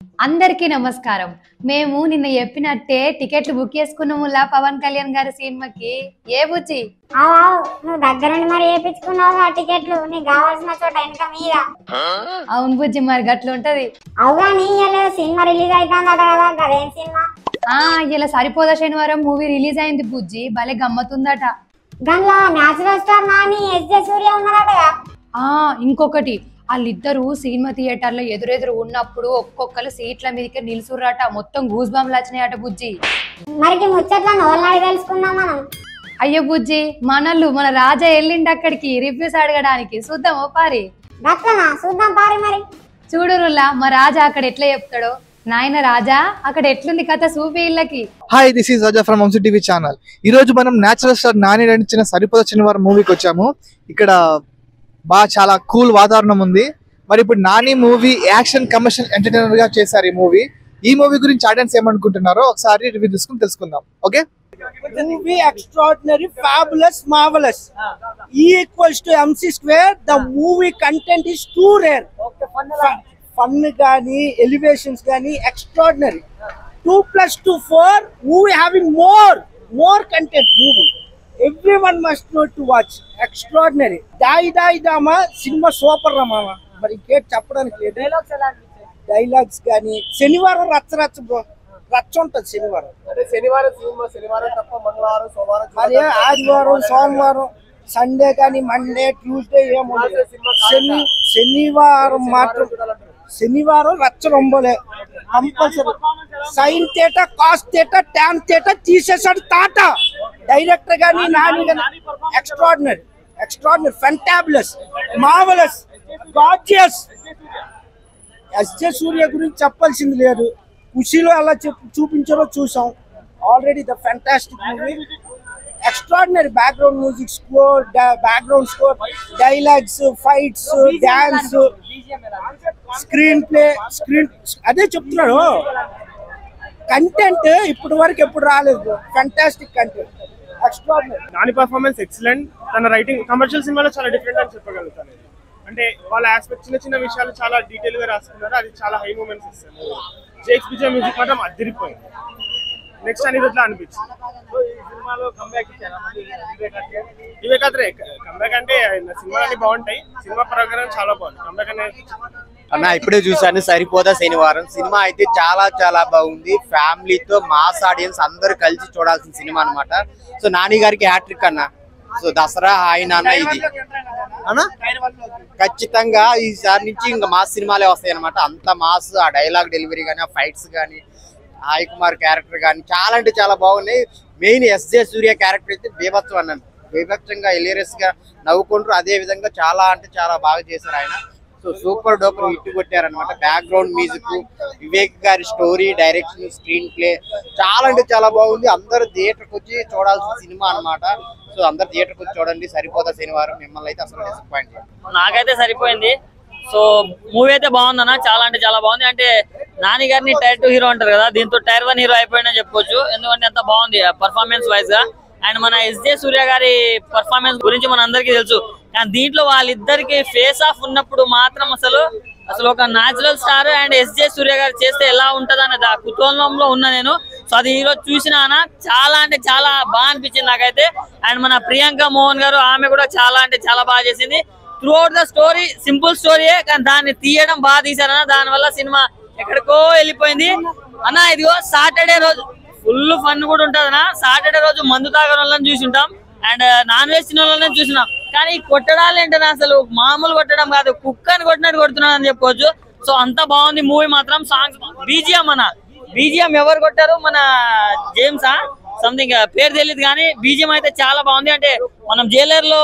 అందరికీ నమస్కారం. మేము నిన్న చెప్పినట్టే టికెట్లు బుక్ చేసుకున్నాములా పవన్ కళ్యాణ్ గారి సినిమాకి. ఏ బుజ్జి నువ్వు దగ్గరుండి మరి వేయించుకున్నావు ఆ టికెట్లు నీకు కావాల్సిన చోట వెనక మీద. అవును బుజ్జి, మరి గట్ల ఉంటది. అవుగాని సినిమా రిలీజ్ అవుతుందట కదా, అదేం సినిమా? ఇలా సరిపోదా శనివారం మూవీ రిలీజ్ అయింది బుజ్జి, భలే గమ్మతుందట. దానిలో న్యాచురల్ స్టార్ నాని ఎస్జే సూర్య ఉన్నారటగా. ఇంకొకటి, వాళ్ళిద్దరు సినిమా థియేటర్ లో ఎదురెదురు ఉన్నప్పుడు ఒక్కొక్కరు సీట్ల మీదకి నిలుసుర్రట. మొత్తం గూస్ బాంబులు వచ్చినాయట బుజ్జి. మరి ముచ్చట్లను ఓళ్ళని తెలుసుకుందాం మనం. అయ్యో బుజ్జి, మన రాజా వెళ్ళిండి అక్కడికి రివ్యూస్ అడగడానికి. చూద్దాం ఓ పారి. చూద్దాం పారి. మరి చూడురులా మా రాజా అక్కడ ఎట్లా చెప్తాడో. నాయన రాజా, అక్కడ ఎట్లుంది కథ చూపి ఇళ్ళకి. Hi, this is Raja from Vamsi TV channel. ఈ రోజు మనం నేచురల్ స్టార్ నాని నటించిన సరిపోద శనివారం మూవీకి వచ్చాము. ఇక్కడ చాలా కూల్ వాతావరణం ఉంది. మరి ఇప్పుడు Nani movie action commercial entertainer గా చేశారు ఈ మూవీ గురించి ఆడియన్స్ ఏమనుకుంటున్నారో ఒకసారి రివ్యూ తీసుకుని తెలుసుకుందాం. Okay, movie extraordinary, fabulous, marvelous. E equals to mc square. The movie content is too rare. Fun gani, elevations gani, extraordinary. 2 + 2 4. Movie having more content. Movie everyone must know to watch. Extraordinary. Die dama cinema super ra mama. Mari gate chappadaniki లేదు. Dialogues gani శనివారం రచ్చ bro. రచ్చ ఉంటుంది శనివారం. అంటే శనివారం తప్ప మంగళవారం సోమవారం మరి ఆదివారం సోమవారం సండే కానీ మండే ట్యూస్డే ఏముండదు. శనివారం మాత్రం శనివారం రచ్చ రొంబలే కంపల్సరీ. సైన్ థియేట కాస్ థియేట ట్యాన్ థియేట తీసేసాడు తాట డైరెక్టర్ గాని నాని గాని. Extraordinary fantabulous marvellous gorgeous. SJ Surya గురించి చెప్పాల్సింది లేదు. ఖుషీలో ఎలా చూపించారో చూసాం already. The fantastic movie. Extraordinary background music score, background score, dialogues, fights, dance, screenplay, అదే చెప్తున్నాడు. కంటెంట్ ఇప్పటి వరకు ఎప్పుడు రాలేదు. Fantastic content. Extraordinary. Nani performance excellent. తన రైటింగ్ కమర్షియల్ సినిమాలో చాలా డిఫరెంట్ అని చెప్పగలుగుతాను. అంటే వాళ్ళ ఆస్పెక్ట్ చిన్న విషయాలు చాలా డీటెయిల్ గా రాసుకున్నారు. అది చాలా హై మూమెంట్స్ ఇస్తారు. జేక్స్ విజయ్ మ్యూజిక్ మాత్రం అదిరిపోయింది. నెక్స్ట్ అనిరుద్లా అనిపించింది. వివేకాత్రే కంబ్యాక్ అంటే సినిమాలన్నీ బాగుంటాయి. సినిమా ప్రకారం చాలా బాగుంది. కంబ్యాక్ అనేది అన్న ఇప్పుడే చూసాను సరిపోదా శనివారం. సినిమా అయితే చాలా బాగుంది. ఫ్యామిలీతో మాస్ ఆడియన్స్ అందరూ కలిసి చూడాల్సిన సినిమా అన్నమాట. సో నాని గారికి హ్యాట్రిక్ అన్న. సో దసరా హాయ్ నాన్న ఇది అన్న ఖచ్చితంగా ఈసారి నుంచి ఇంకా మాస్ సినిమాలే వస్తాయి అనమాట. అంత మాస్. ఆ డైలాగ్ డెలివరీ కానీ, ఆ ఫైట్స్ కానీ, సాయి కుమార్ క్యారెక్టర్ కానీ చాలా అంటే చాలా బాగున్నాయి. మెయిన్ ఎస్జే సూర్య క్యారెక్టర్ అయితే బీభత్సం అన్నాను. బీభత్సంగా హిలేరియస్ గా నవ్వుకుంటారు. అదే విధంగా చాలా అంటే చాలా బాగా చేశారు ఆయన. సో సూపర్ డూపర్ హిట్ కొట్టారనమాట. బ్యాక్గ్రౌండ్ మ్యూజిక్, వివేక్ గారి స్టోరీ, డైరెక్షన్, స్క్రీన్ ప్లే చాలా అంటే చాలా బాగుంది. అందరూ థియేటర్కి వచ్చి చూడాల్సిన సినిమా అనమాట. సో అందరు థియేటర్కి వచ్చి చూడండి సరిపోదా శనివారం. మిమ్మల్ని అయితే అసలు డిసప్పాయింట్ చేయాలి. నాకైతే సరిపోయింది. సో మూవీ అయితే బాగుందన్న, చాలా అంటే చాలా బాగుంది. అంటే నాని గారిని టైర్ 2 హీరో అంటారు కదా, దీంతో టైర్ 1 హీరో అయిపోయిందని చెప్పుకోవచ్చు. ఎందుకంటే అంత బాగుంది పర్ఫార్మెన్స్ వైజ్ గా. అండ్ మన ఎస్జే సూర్య గారి పర్ఫార్మెన్స్ గురించి మన అందరికీ తెలుసు. కానీ దీంట్లో వాళ్ళిద్దరికి ఫేస్ ఆఫ్ ఉన్నప్పుడు మాత్రం అసలు ఒక న్యాచురల్ స్టార్ అండ్ ఎస్జే సూర్య గారు చేస్తే ఎలా ఉంటది అనే కుతూహలంలో ఉన్నా నేను. సో అది ఈరోజు చూసినా చాలా అంటే చాలా బాగా అనిపించింది నాకైతే. అండ్ మన ప్రియాంక మోహన్ గారు, ఆమె కూడా చాలా అంటే చాలా బాగా చేసింది. Throughout the story simple స్టోరీయే, కానీ దాన్ని తీయడం బాగా తీసారన్న. దాని వల్ల సినిమా ఎక్కడికో వెళ్ళిపోయింది అన్న. ఇదిగో సాటర్డే రోజు ఫుల్ ఫన్ కూడా ఉంటది అన్న. సాటర్డే రోజు మందు తాగని వాళ్ళని చూసి ఉంటాం అండ్ నాన్ వెజ్ తిన వాళ్ళని చూసినాం. కానీ కొట్టడాలు ఏంటన్నా అసలు మామూలు కొట్టడం కాదు, కుక్కని కొట్టినట్టు కొడుతున్నాడు అని చెప్పుకోవచ్చు. సో అంత బాగుంది మూవీ మాత్రం. సాంగ్స్, బీజిఎం ఎవరు కొట్టారు? మన జేమ్సా సంథింగ్ పేరు తెలియదు, కానీ బీజిఎం అయితే చాలా బాగుంది. అంటే మనం జైలర్ లో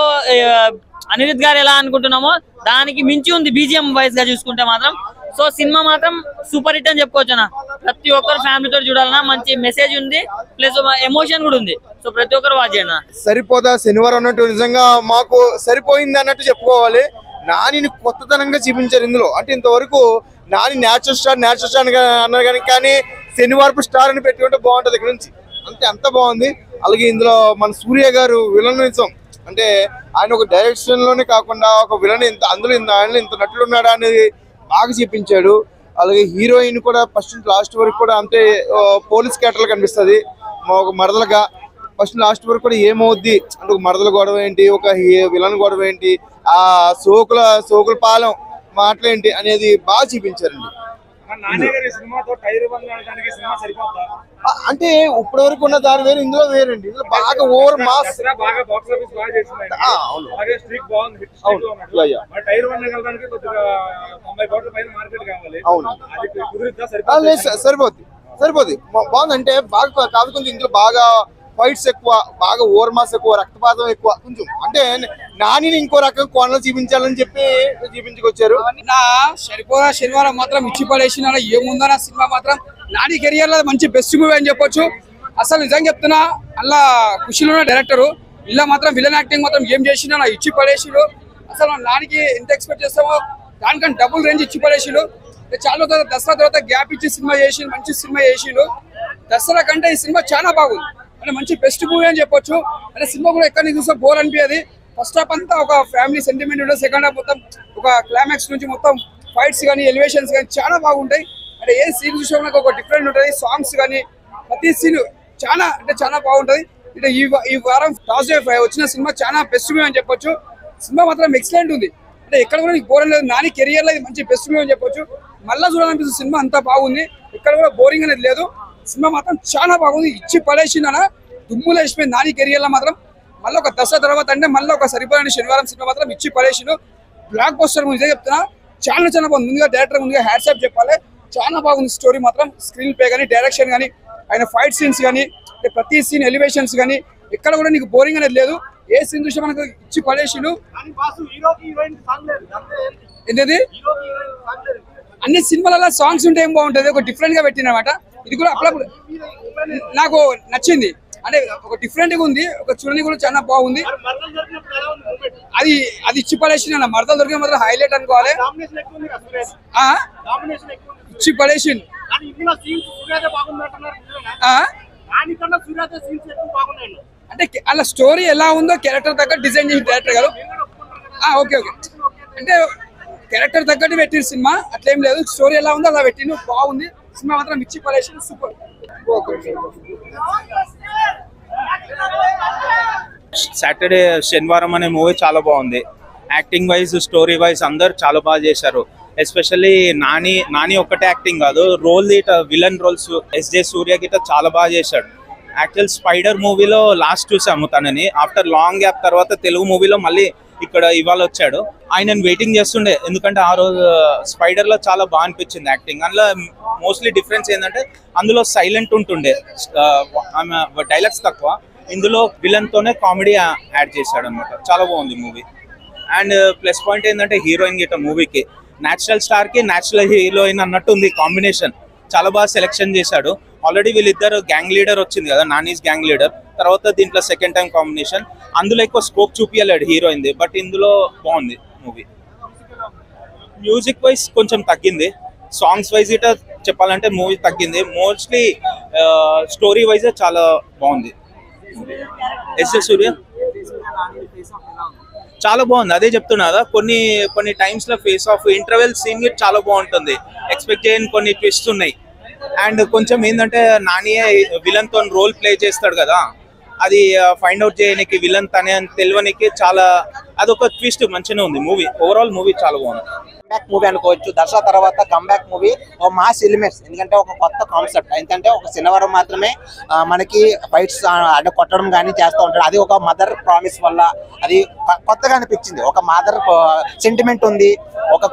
అనిరుద్ గారు ఎలా అనుకుంటున్నామో దానికి మించి ఉంది బీజిఎం వైజ్ గా చూసుకుంటే మాత్రం. సో సినిమా మాత్రం సూపర్ హిట్ అని చెప్పుకోవచ్చు అన్న. ప్రతి ఒక్కరు ఫ్యామిలీతో చూడాలన్నా. మంచి మెసేజ్ ఉంది, ప్లస్ ఎమోషన్ కూడా ఉంది. సో ప్రతి ఒక్కరు వాచ్ చేయండి. సరిపోదా శనివారం అన్నట్టు నిజంగా మాకు సరిపోయింది అన్నట్టు చెప్పుకోవాలి. నానిని కొత్తతనంగా చూపించారు ఇందులో. అంటే ఇంతవరకు నాని నేచురల్ స్టార్ అన్నారు కానీ శనివారపు స్టార్ అని పెట్టుకుంటే బాగుంటది ఇక్కడ నుంచి. అంత బాగుంది. అలాగే ఇందులో మన సూర్య గారు విలన్ అంటే ఆయన ఒక డైరెక్షన్ లోనే కాకుండా ఒక విలన్ అందులో ఇంత నటుడు ఉన్నాడా అనేది బాగా చూపించాడు. అలాగే హీరోయిన్ కూడా ఫస్ట్ నుంచి లాస్ట్ వరకు కూడా అంటే పోలీస్ క్యారెక్టర్ కనిపిస్తుంది ఒక మరదలుగా. ఫస్ట్ లాస్ట్ వరకు కూడా ఏమవుద్ది అంటే ఒక మరదల గొడవ ఏంటి, ఒక విలన్ గొడవ ఏంటి, ఆ సోకుల పాలెం మాటలేంటి అనేది బాగా చూపించారండి. అంటే ఇప్పటి వరకు ఉన్న దాని వేరు, ఇందులో వేరండి. ఇందులో బాగా ఓవర్ మాస్. సరిపోద్ది బాగుందంటే బాగా కాదు. కొంచెం ఇందులో బాగా ఫైట్స్ ఎక్కువ, బాగా ఓవర్ మాస్ ఎక్కువ, రక్తపాతం ఎక్కువ కొంచెం. అంటే నానిని ఇంకో రకం కోణంలో చూపించాలని చెప్పి చూపించుకొచ్చారు. సరిపోదా శనివారం మాత్రం ఇచ్చి పడేసిన ఏముందన్న సినిమా మాత్రం నాని కెరియర్ లో మంచి బెస్ట్ మూవీ అని చెప్పొచ్చు. అసలు నిజంగా చెప్తున్నా, అలా ఖుషిలో ఉన్న డైరెక్టర్ ఇలా మాత్రం విలన్ యాక్టింగ్ మాత్రం ఏం చేసినా నా ఇచ్చి పడేసిడు. అసలు నానికి ఎంత ఎక్స్పెక్ట్ చేస్తామో దానికన్నా డబుల్ రేంజ్ ఇచ్చి పడేసిడు. చాలా దసరా తర్వాత గ్యాప్ ఇచ్చి సినిమా చేసి మంచి సినిమా చేసిండు. దసరా కంటే ఈ సినిమా చాలా బాగుంది, అంటే మంచి బెస్ట్ మూవీ అని చెప్పొచ్చు. అంటే సినిమా కూడా ఎక్కడి నుంచి చూస్తే బోర్ అనిపించేది. ఫస్ట్ హాఫ్ అంతా ఒక ఫ్యామిలీ సెంటిమెంట్ ఉంటుంది, సెకండ్ హాఫ్ మొత్తం ఒక క్లైమాక్స్ నుంచి మొత్తం ఫైట్స్ కానీ ఎలివేషన్స్ కానీ చాలా బాగుంటాయి. అంటే ఏ సీన్ చూసే ఒక డిఫరెంట్ ఉంటుంది. సాంగ్స్ కానీ ప్రతి సీన్ చాలా అంటే చాలా బాగుంటుంది. అంటే ఈ వారం థర్స్డే వచ్చిన సినిమా చాలా బెస్ట్ మూవీ అని చెప్పొచ్చు. సినిమా మాత్రం ఎక్సలెంట్ ఉంది, అంటే ఎక్కడ కూడా బోర్ లేదు. నాని కెరియర్ లో ఇది మంచి బెస్ట్ మూవీ అని చెప్పొచ్చు. మళ్ళీ చూడాలనిపిస్తుంది సినిమా, అంతా బాగుంది, ఎక్కడ కూడా బోరింగ్ అనేది లేదు. సినిమా మాత్రం చాలా బాగుంది, ఇచ్చి పడేసిన దుమ్ములు వేసిపోయింది నాని కెరియర్ లో మాత్రం. మళ్ళీ ఒక దసరా తర్వాత అంటే మళ్ళీ ఒక సరిపోయిన శనివారం సినిమా మాత్రం ఇచ్చి పడేసిన బ్లాక్ బస్టర్ మూవీ. ఇదే చెప్తున్నా, చాలా చాలా బాగుంది. ముందుగా డైరెక్టర్ ముందుగా హ్యాట్సాప్ చెప్పాలి, చాలా బాగుంది. స్టోరీ మాత్రం స్క్రీన్ ప్లే కానీ, డైరెక్షన్ కానీ, ఆయన ఫైట్ సీన్స్ కానీ, ప్రతి సీన్ ఎలివేషన్స్ కానీ ఎక్కడ కూడా నీకు బోరింగ్ అనేది లేదు. ఏ సీన్ చూసినా మనకు ఇచ్చి పడేసిండు. ఏంటది అన్ని సినిమాలలో సాంగ్స్ ఉంటే ఏం బాగుంటుంది, ఒక డిఫరెంట్ గా పెట్టినమాట. ఇది కూడా అప్పుడప్పుడు నాకు నచ్చింది, అంటే ఒక డిఫరెంట్ గా ఉంది, ఒక చూడని కూడా చాలా బాగుంది. అది ఇచ్చి పడేసింది. మరదలు దొరికే మాత్రం హైలైట్ అనుకోవాలి. ఇచ్చి పడేసింది. అంటే అలా స్టోరీ ఎలా ఉందో క్యారెక్టర్ తగ్గట్టు డిజైన్ చేసి డైరెక్టర్ గారు. ఓకే అంటే క్యారెక్టర్ తగ్గట్టు పెట్టిన సినిమా, అట్లేం లేదు. స్టోరీ ఎలా ఉందో అలా పెట్టిన బాగుంది. సినిమా మాత్రం ఇచ్చి పడేసింది, సూపర్. సాటర్డే శనివారం అనే మూవీ చాలా బాగుంది. యాక్టింగ్ వైజ్, స్టోరీ వైజ్ అందరు చాలా బాగా చేశారు. ఎస్పెషల్లీ నాని ఒక్కటే యాక్టింగ్ కాదు, రోల్ విలన్ రోల్స్ ఎస్జే సూర్య గిట చాలా బాగా చేశాడు. యాక్చువల్ స్పైడర్ మూవీలో లాస్ట్ చూసాము తనని, ఆఫ్టర్ లాంగ్ గ్యాప్ తర్వాత తెలుగు మూవీలో మళ్ళీ ఇక్కడ ఇవాళ వచ్చాడు. ఆయనను వెయిటింగ్ చేస్తుండే, ఎందుకంటే ఆ రోజు స్పైడర్ లో చాలా బాగా అనిపించింది యాక్టింగ్. అందులో మోస్ట్లీ డిఫరెన్స్ ఏంటంటే అందులో సైలెంట్ ఉంటుండే, డైలాగ్స్ తక్కువ. ఇందులో విలన్ తోనే కామెడీ యాడ్ చేశాడు అనమాట. చాలా బాగుంది మూవీ. అండ్ ప్లస్ పాయింట్ ఏంటంటే హీరోయిన్ గిట్ట మూవీకి నేచురల్ స్టార్ కి నేచురల్ హీరోయిన్ అన్నట్టు ఉంది కాంబినేషన్. చాలా బాగా సెలెక్షన్ చేశాడు. ఆల్రెడీ వీళ్ళిద్దరు గ్యాంగ్ లీడర్ వచ్చింది కదా, నానీస్ గ్యాంగ్ లీడర్, తర్వాత దీంట్లో సెకండ్ టైం కాంబినేషన్. అందులో ఎక్కువ స్కోప్ చూపించలేడు హీరోయిన్ది, బట్ ఇందులో బాగుంది మూవీ. మ్యూజిక్ వైజ్ కొంచెం తగ్గింది, సాంగ్స్ వైజ్ ఇట చెప్పాలంటే మూవీ తగ్గింది. మోస్ట్లీ స్టోరీ వైజ్ చాలా బాగుంది. ఎస్ఎస్ సూర్య చాలా బాగుంది, అదే చెప్తున్నా కదా. కొన్ని టైమ్స్ లో ఫేస్ ఆఫ్ ఇంటర్వెల్ సీన్ చాలా బాగుంటుంది, ఎక్స్పెక్ట్ చేయని కొన్ని ట్విస్ట్ ఉన్నాయి. అండ్ కొంచెం ఏంటంటే నానియే విలన్ తో రోల్ ప్లే చేస్తాడు కదా, అది ఫైండ్ అవుట్ చేయడానికి విలన్ తనే అని తెలియనికి చాలా అదొక ట్విస్ట్ మంచిగా ఉంది మూవీ. ఓవరాల్ మూవీ చాలా బాగుంది. కంబ్యాక్ మూవీ అనుకోవచ్చు. దసరా తర్వాత కంబ్యాక్ మూవీ, ఒక మాస్ ఎలిమెంట్స్, ఎందుకంటే ఒక కొత్త కాన్సెప్ట్. ఎందుకంటే ఒక శనివారం మాత్రమే మనకి ఫైట్స్ అంటే కొట్టడం కానీ చేస్తూ ఉంటాడు. అది ఒక మదర్ ప్రామిస్ వల్ల అది కొత్తగా అనిపించింది. ఒక మదర్ సెంటిమెంట్ ఉంది, ఒక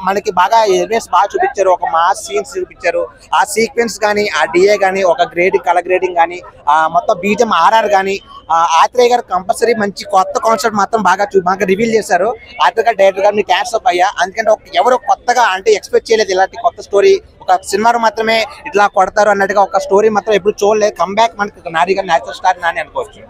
మనకి బాగా ఎలిమెంట్స్ బాగా చూపించారు, ఒక మాస్ సీన్స్ చూపించారు. ఆ సీక్వెన్స్ కానీ, ఆ డిఏ కానీ, ఒక గ్రేడింగ్ కలర్ గ్రేడింగ్ కానీ, మొత్తం బీజం ఆర్ఆర్ కానీ, ఆత్రేయ గారు కంపల్సరీ మంచి కొత్త కాన్సెప్ట్ మాత్రం బాగా రివీల్ చేశారు. ఆత్రేయ గారు డైరెక్టర్ గారు మీకు హ్యాట్స్ ఆఫ్ అయ్యా. అందుకంటే ఎవరు కొత్తగా అంటే ఎక్స్పెక్ట్ చేయలేదు ఇలాంటి కొత్త స్టోరీ ఒక సినిమా మాత్రమే ఇట్లా కొడతారు అన్నట్టుగా ఒక స్టోరీ మాత్రం ఎప్పుడు చూడలేదు. కంబ్యాక్ మనకి నాని గారు నేచురల్ స్టార్ నాని అనుకోవచ్చు.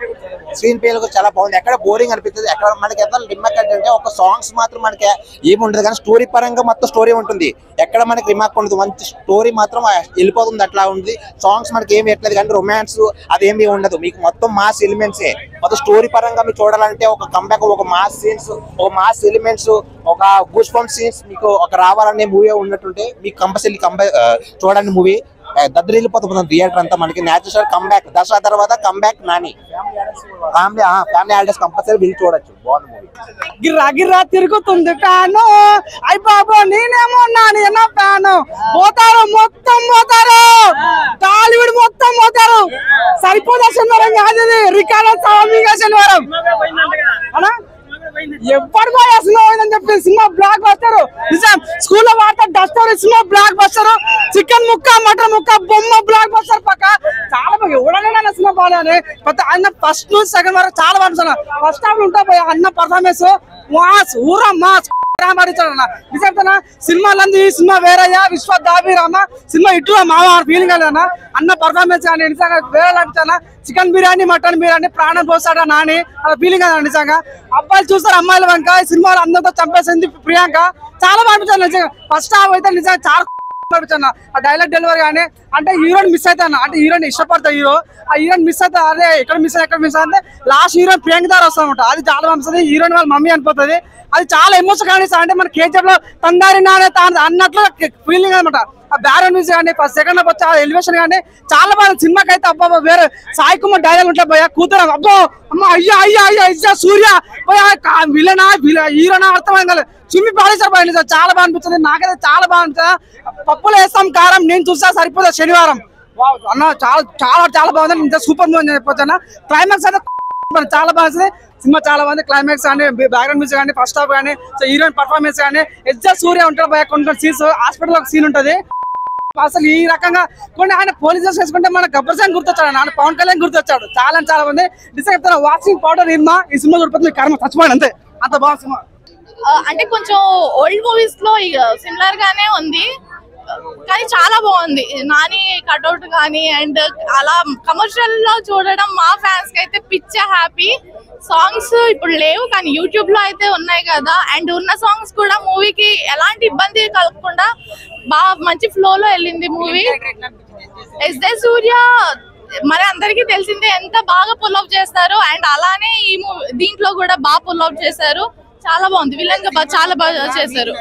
స్క్రీన్ ప్లే కూడా చాలా బాగుంది, ఎక్కడ బోరింగ్ అనిపిస్తుంది, ఎక్కడ మనకి ఎంత రిమాక్ అంటే ఒక సాంగ్స్ మాత్రం మనకి ఏమి ఉండదు, కానీ స్టోరీ పరంగా మొత్తం స్టోరీ ఉంటుంది, ఎక్కడ మనకి రిమాక్ ఉండదు, మంచి స్టోరీ మాత్రం వెళ్ళిపోతుంది అట్లా ఉంది. సాంగ్స్ మనకి ఏమి ఎట్లేదు, కానీ రొమాన్స్ అదేమి ఉండదు, మీకు మొత్తం మాస్ ఎలిమెంట్సే. మొత్తం స్టోరీ పరంగా మీరు చూడాలంటే ఒక కంబ్యాక్, ఒక మాస్ సీన్స్, ఒక మాస్ ఎలిమెంట్స్, ఒక గూస్ బంప్ సీన్స్ మీకు ఒక రావాలనే మూవీ ఉన్నట్టుంటే మీకు కంపల్సరీ చూడండి మూవీ. దద్దరి వెళ్ళిపోతుంది థియేటర్ అంతా. మనకి నేచురల్ కంబ్యాక్, దసరా తర్వాత comeback Nani family holidays compulsory వెళ్ళి చూడొచ్చు. బాగుంది మూవీ. గిర్రా గిర్రా తిరుగుతుంది ఫ్యాను, అయ్య బాబా నేనేమో నాని అన్న ఫ్యాను. పోతారు మొత్తం పోతారు, టాలీవుడ్ మొత్తం పోతారు. సరిపోదా శనివారం కాదు ఇది, రికార్డ్ స్వామిగా శనివారం అనా ఎప్పుడు పోయేసిందని చెప్పి సినిమా బ్లాక్ బస్టర్. నిజం స్కూల్లో వాడతా Duster cinema block buster. Chicken ముక్క మటన్ ముక్క బొమ్మ బ్లాక్ బస్టర్ పక్క చాలా బాగా ఎవడైనా సినిమా బాగానే. అన్న ఫస్ట్ నుంచి సెకండ్ వరకు చాలా బాగా. ఫస్ట్ హాఫ్ ఉంటా పోయా అన్న పర్ఫార్మెన్స్ మాస్ ఊరా మాస్ నిజంగా సినిమాలంది ఈ సినిమా వేరయ్యా విశ్వ దాబిరామ సినిమా ఇటు మామ ఫీలింగ్ అన్నా అన్న పర్ఫార్మెన్స్ కానీ నిజంగా వేరే అనిపించాలా. చికెన్ బిర్యానీ మటన్ బిర్యానీ ప్రాణం పోస్తాడా నాని అలా ఫీలింగ్ అన్నా. నిజంగా అబ్బాయిలు చూస్తారు అమ్మాయిల వెనక ఈ సినిమాలో అందరితో చంపేసింది ప్రియాంక. చాలా బాగా అనిపించాను నిజంగా. ఫస్ట్ హాఫ్ అయితే నిజంగా చాలా అనిపించాను. ఆ డైలాగ్ డెలివరీ కానీ అంటే హీరోయిన్ మిస్ అవుతాను, అంటే హీరోయిన్ ఇష్టపడతా హీరో, ఆ హీరోయిన్ మిస్ అవుతా అదే ఎక్కడ మిస్ అంటే లాస్ట్ హీరోయిన్ ప్రియాంక ద్వారా వస్తామంట. అది చాలా అనిపిస్తుంది. హీరోయిన్ వాళ్ళ మమ్మీ అనిపోతుంది. అది చాలా ఎమోషన్ కానీ అంటే మన కేజీఎఫ్ లో తందారి నానే అన్నట్లు ఫీలింగ్ అనమాట. ఆ బ్యాక్గ్రౌండ్ మ్యూజిక్ కానీ ఫస్ట్ సెకండ్ హాఫ్ వచ్చి ఎలివేషన్ కానీ చాలా బాగా. సినిమాకి అయితే అబ్బా వేరే సాయి కుమార్ డైలాగ్ ఉంటాయి పోయా కూతురు అబ్బో అమ్మ అయ్యా అయ్యా అయ్యా ఇచ్చా సూర్య పోయా విలనా హీరోనా అర్థమైంది కదా చుమ్మి పాడేసారు పోయి. నిజం చాలా బాగా అనిపిస్తుంది నాకైతే. చాలా బాగా అనిపిస్తుంది. పప్పులు వేస్తాం కారం నేను చూసా సరిపోతా శనివారం అన్న. చాలా చాలా చాలా బాగుంది. ఇంత సూపర్ మూవీ అని చెప్పొచ్చు అన్న. క్లైమాక్స్ అయితే చాలా బాగుంది సినిమా. చాలా బాగుంది క్లైమాక్స్ కానీ బ్యాక్గ్రౌండ్ మ్యూజిక్ కానీ ఫస్ట్ హాఫ్ కానీ హీరోయిన్ పర్ఫార్మెన్స్ కానీ ఎస్జే సూర్య ఉంటాడు పోయా. కొన్ని సీన్స్ హాస్పిటల్ ఒక సీన్ ఉంటుంది అసలు ఈ రకంగా. కొన్ని ఆయన పోలీస్ చేసుకుంటే మన గబ్బర్ సింగ్ గుర్తొచ్చాడు, ఆయన పవన్ కళ్యాణ్ గుర్తొచ్చాడు. చాలా చాలా మంది డిసైడ్ చెప్తాను వాషింగ్ పౌడర్ నిర్మా ఈ సినిమా చూడిపోతే మీ కర్మ చచ్చిపోయాడు అంతే. అంత బాగా సినిమా. అంటే కొంచెం ఓల్డ్ మూవీస్ లో సిమిలర్ గానే ఉంది కానీ చాలా బాగుంది. నాని కట్అవుట్ కానీ అండ్ అలా కమర్షియల్ లో చూడడం మా ఫ్యాన్స్ కి అయితే పిచ్చ హ్యాపీ. సాంగ్స్ ఇప్పుడు లేవు కానీ యూట్యూబ్ లో అయితే ఉన్నాయి కదా. అండ్ ఉన్న సాంగ్స్ కూడా మూవీకి ఎలాంటి ఇబ్బంది కలగకుండా బాగా మంచి ఫ్లో లో వెళ్ళింది మూవీ. ఎస్జే సూర్య మరి అందరికీ తెలిసిందే ఎంత బాగా పుల్ అప్ చేస్తారు. అండ్ అలానే ఈ మూవీ దీంట్లో కూడా బాగా పుల్ అప్ చేశారు. చాలా బాగుంది. విలన్ గా చాలా బాగా చేశారు.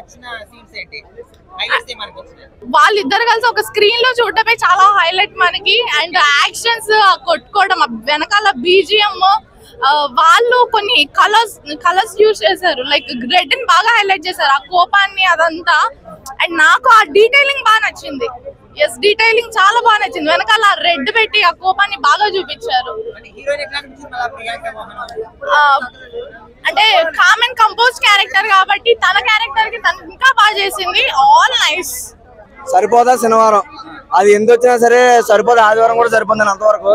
వాళ్ళిద్దరు కలిసి ఒక స్క్రీన్ లో చూడటమే చాలా హైలైట్ మనకి. అండ్ యాక్షన్స్ కొట్టుకోవడం వెనకాల బీజిఎం వాళ్ళు కొన్ని కలర్స్ యూజ్ చేశారు. లైక్ రెడ్ ని బాగా హైలైట్ చేశారు, ఆ కోపాన్ని అదంతా. అండ్ నాకు ఆ డీటెయిలింగ్ బాగా నచ్చింది. ఎస్ డీటెయిలింగ్ చాలా బాగా నచ్చింది. వెనకాల రెడ్ పెట్టి ఆ కోపాన్ని బాగా చూపించారు. అంటే కామ్ అండ్ కంపోజ్ క్యారెక్టర్ కాబట్టి తన క్యారెక్టర్ కి తను ఇంకా బాగా చేసింది. All nice. సరిపోదా శనివారం అది ఎంత వచ్చినా సరే సరిపోదు. ఆదివారం కూడా సరిపోతుంది అంతవరకు.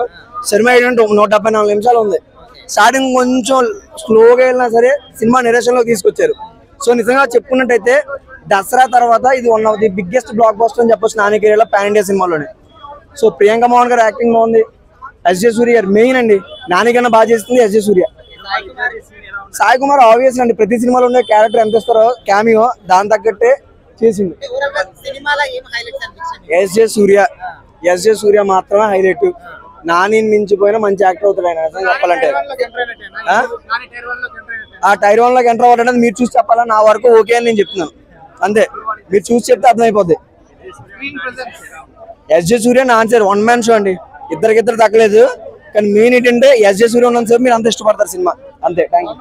సినిమా 174 నిమిషాలు ఉంది. స్టార్టింగ్ కొంచెం స్లోగా వెళ్ళినా సరే సినిమా నిరేషన్ లో తీసుకొచ్చారు. సో నిజంగా చెప్పుకున్నట్టయితే దసరా తర్వాత ఇది one of the biggest blockbuster అని చెప్పొచ్చు నాని కెరీర్ లో పాన్ ఇండియా సినిమాలోనే. సో ప్రియాంక మోహన్ గారు యాక్టింగ్ బాగుంది. ఎస్జే సూర్య గారు మెయిన్ అండి, నాని కన్నా బాగా చేస్తుంది ఎస్జే సూర్య. సాయి కుమార్ ఆబ్వియస్ అండి, ప్రతి సినిమాలో ఉండే క్యారెక్టర్ ఎంత ఇస్తారో క్యామియో దాని తగ్గట్టే చేసింది. ఎస్జే సూర్య మాత్రమే హైలైట్. నాని మించిపోయినా మంచి యాక్టర్ అవుతాడు ఆయన చెప్పాలంటే. ఆ టైర్ 1 లోకి ఎంటర్ అవ్వడం మీరు చూసి చెప్పాలా, నా వరకు ఓకే అని నేను చెప్తున్నాను అంతే. మీరు చూసి చెప్తే అర్థమైపోద్ది. ఎస్జే సూర్య నా ఆన్సర్ 1 మ్యాన్ షో అండి. ఇద్దరు తగ్గలేదు కానీ మెయిన్ ఏంటంటే ఎస్జే సూర్య ఉన్నంత సేపు మీరు అంత ఇష్టపడతారు సినిమా అంతే. Thank you.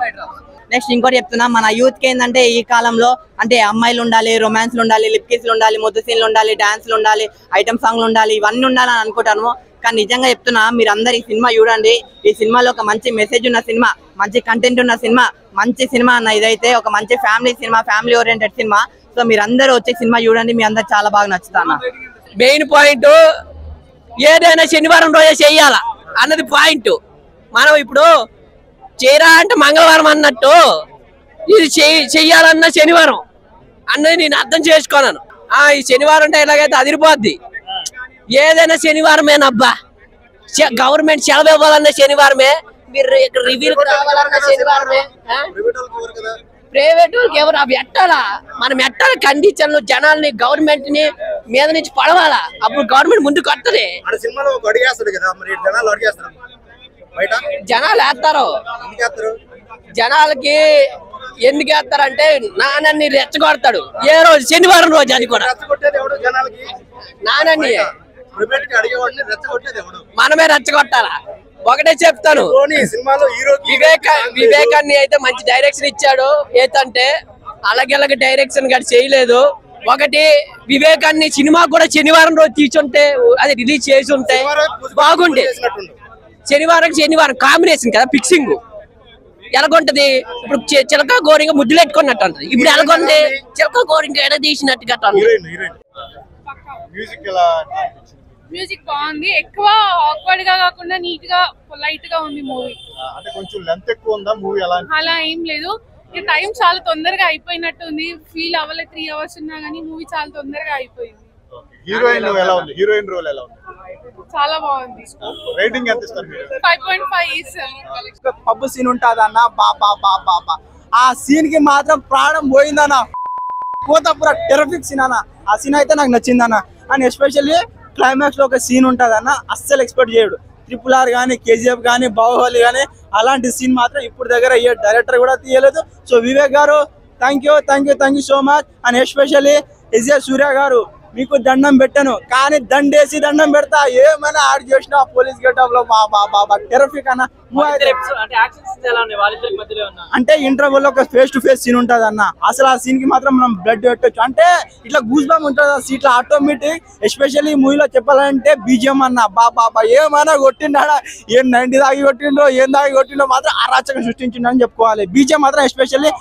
నెక్స్ట్ ఇంకోటి చెప్తున్నా, మన యూత్ కి ఏంటంటే ఈ కాలంలో అంటే అమ్మాయిలు ఉండాలి, రొమాన్స్లు ఉండాలి, లిప్ కిస్లు ఉండాలి, ముద్దు సీన్లు ఉండాలి, డాన్స్లు ఉండాలి, ఐటమ్ సాంగ్లు ఉండాలి, ఇవన్నీ ఉండాలని అనుకుంటాను. కానీ నిజంగా చెప్తున్నా మీరు అందరు ఈ సినిమా చూడండి. ఈ సినిమాలో ఒక మంచి మెసేజ్ ఉన్న సినిమా, మంచి కంటెంట్ ఉన్న సినిమా, మంచి సినిమా అన్న. ఇదైతే ఒక మంచి family cinema, family oriented cinema. So మీరు అందరూ వచ్చే సినిమా చూడండి, మీ అందరు చాలా బాగా నచ్చుతా అన్న. మెయిన్ పాయింట్ ఏదైనా శనివారం రోజే చెయ్యాలా అన్నది పాయింట్. మనం ఇప్పుడు చేయరా అంటే మంగళవారం అన్నట్టు ఇది చెయ్యాలన్న శనివారం అన్నది నేను అర్థం చేసుకోను. ఈ శనివారం డైలాగ్ అయితే అదిరిపోద్ది. ఏదైనా శనివారమేనబ్బా, గవర్నమెంట్ సెలవు ఇవ్వాలన్న శనివారమే, మీరు రివ్యూలకు రావాలన్న శనివారమే. ప్రైవేట్ వాళ్ళకి ఎవరు అవి ఎట్టాలా, మనం ఎట్టాల కండిషన్లు జనాల్ని గవర్నమెంట్ ని మీద నుంచి పడవాలా, అప్పుడు గవర్నమెంట్ ముందుకు వస్తుంది. జనాలు వేస్తారు. జనాలకి ఎందుకు వేస్తారంటే నాన్నని రెచ్చగొడతాడు ఏ రోజు, శనివారం రోజు. అది కూడా నాన్నని మనమే రెచ్చగొట్టాలా. ఒకటే చెప్తాను, వివేకాన్ని అయితే మంచి డైరెక్షన్ ఇచ్చాడు. ఏతంటే అలాగే డైరెక్షన్ గడి చేయలేదు. ఒకటి వివేకాన్ని సినిమా కూడా శనివారం రోజు తీసుంటే, అది రిలీజ్ చేసి ఉంటే బాగుండే. శనివారం కాంబినేషన్ కదా, ఫిక్సింగ్ ఎలాగుంటది. ఇప్పుడు చిలక గోరింగ ముద్దులు పెట్టుకున్నట్టు ఉంటుంది. ఇప్పుడు ఎలాగుంది, చిలక గోరింగ ఎడ తీసినట్టుగా. మ్యూజిక్ బాగుంది, ఎక్కువ ఆక్వర్డ్ గా కాకుండా నీట్ గా పొలైట్ గా ఉంది మూవీ. అంటే కొంచెం లెంత్ ఎక్కువ ఉందా మూవీ? అలా ఏం లేదు, ఈ టైం చాలా తొందరగా అయిపోయినట్టు ఉంది. ఫీల్ అవ్వలేదు 3 hours ఉన్నా గానీ మూవీ చాలా తొందరగా అయిపోయింది. హీరోయిన్ ఎలా ఉంది? హీరోయిన్ రోల్ ఎలా ఉంది? చాలా బాగుంది. రేటింగ్ ఎంత ఇస్తారు మీరు? 5.5 ఇస్తాను. పబ్బు సీన్ ఉంటదన్న, బాబా ఆ సీన్ కి మాత్రం ప్రాణం పోయిందన్న. కోతపుర టెరఫిక్ సీన్ అన్న. ఆ సీన్ అయితే నాకు నచ్చిందన్న. అండ్ ఎస్పెషల్లీ క్లైమాక్స్ లో ఒక సీన్ ఉంటదన్న, అస్సలు ఎక్స్పెక్ట్ చేయడు. RRR కానీ, KGF కానీ, బాహుబలి కానీ అలాంటి సీన్ మాత్రం ఇప్పుడు దగ్గర ఏ డైరెక్టర్ కూడా తీయలేదు. సో వివేక్ గారు thank you so much. And especially Surya గారు, మీకు దండం పెట్టను కానీ దండేసి దండం పెడతా. ఏమైనా యాడ్ చేసిన పోలీస్ గెటప్ లో బాబా టెరఫిక్ అన్న. అంటే ఇంటర్వెల్ లో ఒక ఫేస్ టు ఫేస్ సీన్ ఉంటది అన్న. అసలు ఆ సీన్ కి మాత్రం మనం బ్లడ్ పెట్టచ్చు. అంటే ఇట్లా గూస్ బాంబ్ ఉంటుంది ఆ సీట్ లో ఆటోమేటిక్. ఎస్పెషల్లీ ఈ మూవీలో చెప్పాలంటే BGM అన్న, బాబా ఏమైనా కొట్టిండా, ఏం 90 దాగి కొట్టిండో ఏం దాగి కొట్టిండో మాత్రం అరాచకం సృష్టించిండని చెప్పుకోవాలి. BGM మాత్రం ఎస్పెషల్లీ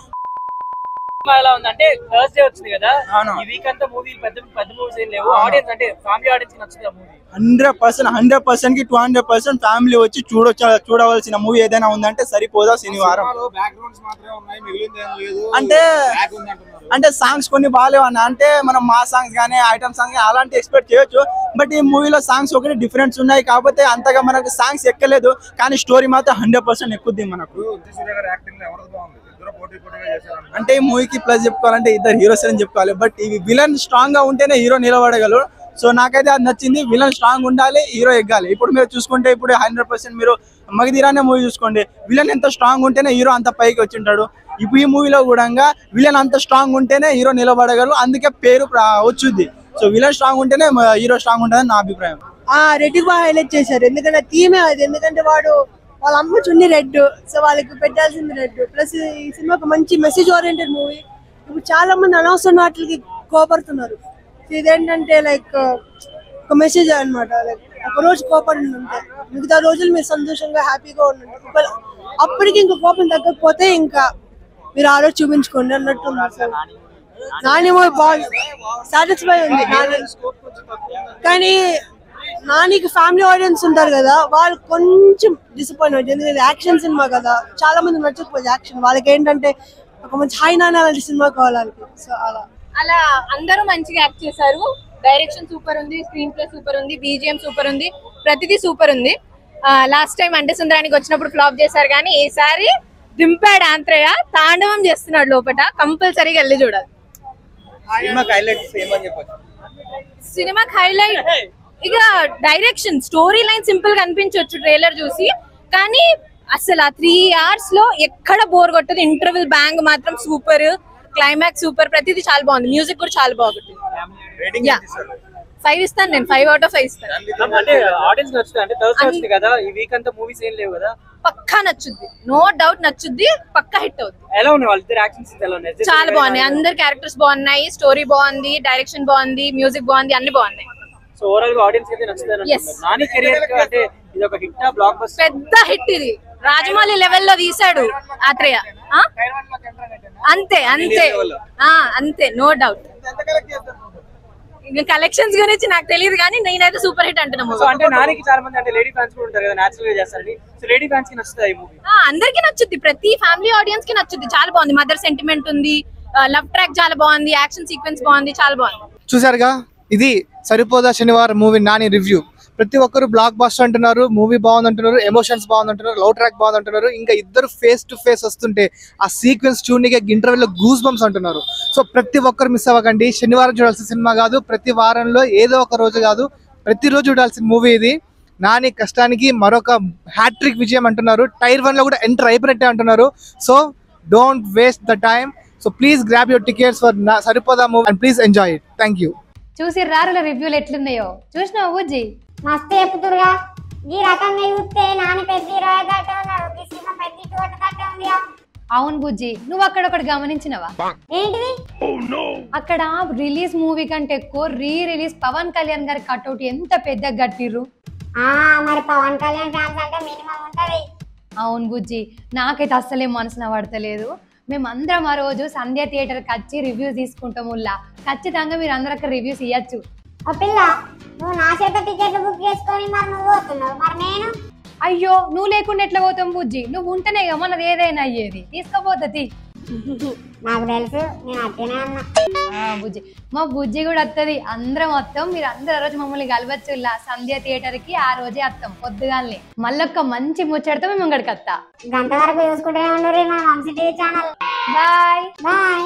ఎలా ఉంది అంటే థర్స్డే వచ్చింది కదా, ఈ వీక్ అంతా మూవీ పెద్ద మూవీస్ ఏం లేవు. ఆడియన్స్ అంటే ఫ్యామిలీ ఆడియన్స్ కి నచ్చుతుంది మూవీ. 100% కి 200% ఫ్యామిలీ వచ్చి చూడవలసిన మూవీ ఏదైనా ఉందంటే సరిపోదా శనివారం. అంటే సాంగ్స్ కొన్ని బాగాలేవు అన్న. అంటే మనం మా సాంగ్స్ కానీ ఐటమ్ సాంగ్స్ అలాంటి ఎక్స్పెక్ట్ చేయొచ్చు. బట్ ఈ మూవీలో సాంగ్స్ ఒకటి డిఫరెన్స్ ఉన్నాయి కాకపోతే అంతగా మనకు సాంగ్స్ ఎక్కలేదు. కానీ స్టోరీ మాత్రం 100% ఎక్కుద్ది మనకు. అంటే ఈ మూవీకి ప్లస్ చెప్పుకోవాలంటే ఇద్దరు హీరోస్ అని చెప్పుకోవాలి. బట్ ఈ విలన్ స్ట్రాంగ్ గా ఉంటేనే హీరో నిలబడగలరు. సో నాకైతే అది నచ్చింది. విలన్ స్ట్రాంగ్ ఉండాలి, హీరో ఎగ్గాలి. ఇప్పుడు మీరు చూసుకుంటే ఇప్పుడు 100% మీరు మగధీరానే మూవీ చూసుకోండి, విలన్ ఎంత స్ట్రాంగ్ ఉంటేనే హీరో అంత పైకి వచ్చింటాడు. ఇప్పుడు ఈ మూవీలో కూడా విలన్ అంత స్ట్రాంగ్ ఉంటేనే హీరో నిలబడగలరు. అందుకే పేరు వచ్చుద్ది. సో విలన్ స్ట్రాంగ్ ఉంటేనే హీరో స్ట్రాంగ్ ఉంటుందని నా అభిప్రాయం. రెడ్ బాగా హైలైట్ చేశారు. ఎందుకంటే థీమే అది. ఎందుకంటే వాళ్ళ అమ్మ చున్ని రెడ్, సో వాళ్ళకి పెట్టాల్సింది రెడ్. ప్లస్ ఈ సినిమా ఒక మంచి మెసేజ్ ఓరియంటెడ్ మూవీ. ఇప్పుడు చాలా మంది అనవసరం వాటికి కోపడుతున్నారు. ఇదేంటంటే లైక్ ఒక మెసేజ్ అనమాట. లైక్ ఒక రోజు కోపడండి అంతే, మిగతా రోజులు మీరు సంతోషంగా హ్యాపీగా ఉండండి. అప్పటికి ఇంకా కోపం తగ్గకపోతే ఇంకా మీరు ఆ రోజు చూపించుకోండి అన్నట్టు ఉంది. నాని మూవీ బాగా సాటిస్ఫై ఉంది. కానీ నానికి ఫ్యామిలీ ఆడియన్స్ ఉంటారు కదా, వాళ్ళు కొంచెం డిసప్పాయింట్ అవుతుంది. ఎందుకంటే యాక్షన్ సినిమా కదా, చాలా మంది నచ్చకపోతే యాక్షన్. వాళ్ళకి ఏంటంటే ఒక మంచి హాయ్ నాన్న లాంటి సినిమా కావాలి. సో అలా అందరూ మంచిగా యాక్ట్ చేశారు. డైరెక్షన్ సూపర్ ఉంది, స్క్రీన్ ప్లే సూపర్ ఉంది, BGM సూపర్ ఉంది, ప్రతిదీ సూపర్ ఉంది. లాస్ట్ టైం అంటే సుందరానికి వచ్చినప్పుడు ఫ్లాప్ చేశారు కానీ ఈసారి దింపాడు. ఆంధ్రయ్య తాండవం చేస్తున్నాడు లోపల. కంపల్సరీగా వెళ్ళి చూడాలి. సినిమాకి హైలైట్ ఇక డైరెక్షన్, స్టోరీ లైన్ సింపుల్ గా అనిపించవచ్చు ట్రైలర్ చూసి, కానీ అసలు ఆ 3 hours లో ఎక్కడ బోర్ కొట్టదు. ఇంటర్వెల్ బ్యాంగ్ మాత్రం సూపర్, క్లైమాక్స్ సూపర్, ప్రతిదీ చాలా బాగుంది. మ్యూజిక్ కూడా చాలా బాగుంది. 5 ఇస్తాను నేను, 5 out of 5 ఇస్తాను. అంటే ఆడియన్స్ నచ్చుతుంది. అంటే థర్స్డే వచ్చింది కదా, ఈ వీక్ అంతా మూవీస్ ఏం లేవు కదా, పక్కా నచ్చుద్ది, నో డౌట్ నచ్చుద్ది, పక్కా హిట్ అవుతుంది. ఎలా ఉన్నాయి వాళ్ళిద్దరు యాక్షన్ సీన్స్? ఎలా ఉన్నాయి? చాలా బాగున్నాయి. అందరు క్యారెక్టర్స్ బాగున్నాయి, స్టోరీ బాగుంది, డైరెక్షన్ బాగుంది, మ్యూజిక్ బాగుంది, అన్ని బాగున్నాయి. సో ఓవరాల్ గా ఆడియన్స్ అయితే నచ్చుతుంది. నాని కెరియర్ అంటే ఇది ఒక హిట్, బ్లాక్ బస్టర్, పెద్ద హిట్. ఇది రాజమౌళి లెవెల్లో తీసాడు ఆత్రేయ. అంతే అంతే అంతే, నో డౌట్. కలెక్షన్స్ గురించి నాకు తెలియదు కానీ నేనైతే సూపర్ హిట్ అంటున్నాము. అంటే నానికి చాలా మంది అంటే లేడీ ఫ్యాన్స్ కూడా ఉంటారు కదా, నేచురల్ గా చేస్తారని. సో లేడీ ఫ్యాన్స్ కి నచ్చుతుంది ఈ మూవీ? అందరికి నచ్చుద్ది, ప్రతి ఫ్యామిలీ ఆడియన్స్ కి నచ్చుద్ది. చాలా బాగుంది, మదర్ సెంటిమెంట్ ఉంది, లవ్ ట్రాక్ చాలా బాగుంది, యాక్షన్ సీక్వెన్స్ బాగుంది, చాలా బాగుంది. చూసారుగా, ఇది సరిపోదా శనివారం మూవీ నాని రివ్యూ. ప్రతి ఒక్కరు బ్లాక్ బస్టర్ అంటున్నారు, మూవీ బాగుంది అంటున్నారు, ఎమోషన్స్ బాగుంది అంటున్నారు, లవ్ ట్రాక్ బాగుంది అంటున్నారు. ఇంకా ఇద్దరు ఫేస్ టు ఫేస్ వస్తుంటే ఆ సీక్వెన్స్ చూడనికే ఇంటర్వెల్లో గూస్ బంప్స్ అంటున్నారు. సో ప్రతి ఒక్కరు మిస్ అవ్వకండి. శనివారం చూడాల్సిన సినిమా కాదు, ప్రతి వారంలో ఏదో ఒక రోజు కాదు, ప్రతిరోజు చూడాల్సిన మూవీ ఇది. నాని కష్టానికి మరొక హ్యాట్రిక్ విజయం అంటున్నారు. టైర్ 1 లో కూడా ఎంటర్ అయిపోయినట్టే అంటున్నారు. So don't waste the time. So please grab your tickets for Saripodhaa movie and please enjoy it. Thank you. చూసి రారుల రివ్యూలు ఎట్లున్నాయో చూసినావు బుజ్జి? మస్తు చెప్తురుగా. ఈ రకంగా చూస్తే నాని పెద్ద హీరో అయ్యేటట్టే ఉన్నాడు. ఈ సినిమా పెద్ద హిట్ కొట్టేటట్టే ఉంది. అవును బుజ్జి, నువ్వు అక్కడ ఒకటి గమనించినవా? ఏంటిది? అక్కడ రిలీజ్ మూవీ కంటే ఎక్కువ రిలీజ్ పవన్ కళ్యాణ్ గారి కట్అవుట్ ఎంత పెద్దగా కట్టిర్రు. మరి పవన్ కళ్యాణ్ ఫ్యాన్స్ అంటే మినిమం ఉంటది. అవును బుజ్జి, నాకైతే అస్సలే మనసున పడతలేదు. మేమందరం ఆ రోజు సంధ్య థియేటర్కి వచ్చి రివ్యూస్ తీసుకుంటాం. ఖచ్చితంగా మీరు అందరూ అక్కడ రివ్యూస్ ఇవ్వచ్చు. ఓ పిల్ల, నువ్వు నా చేత టికెట్లు బుక్ చేసుకొని మరి నువ్వు పోతున్నావు, మరి నేను? అయ్యో, నువ్వు లేకుండా ఎట్లా పోతాం బుజ్జి? నువ్వు ఉంటేనే కదా మనది ఏదైనా అయ్యేది. తీసుకపోతుంది నాకు తెలుసు, నేను అట్టనే అన్నా. బుజ్జి, మా బుజ్జి కూడా వస్తుంది. అందరం వస్తాం. మీరు అందరు ఆ రోజు మమ్మల్ని కలవచ్చు సంధ్య థియేటర్ కి. ఆ రోజే వస్తాం పొద్దుగాల్ని. మళ్ళొక్క మంచి ముచ్చడితో మేము ఇక్కడికి వస్తా. గంట వరకు చూసుకుంటూనే ఉండరు మన Vamshi TV channel. Bye bye.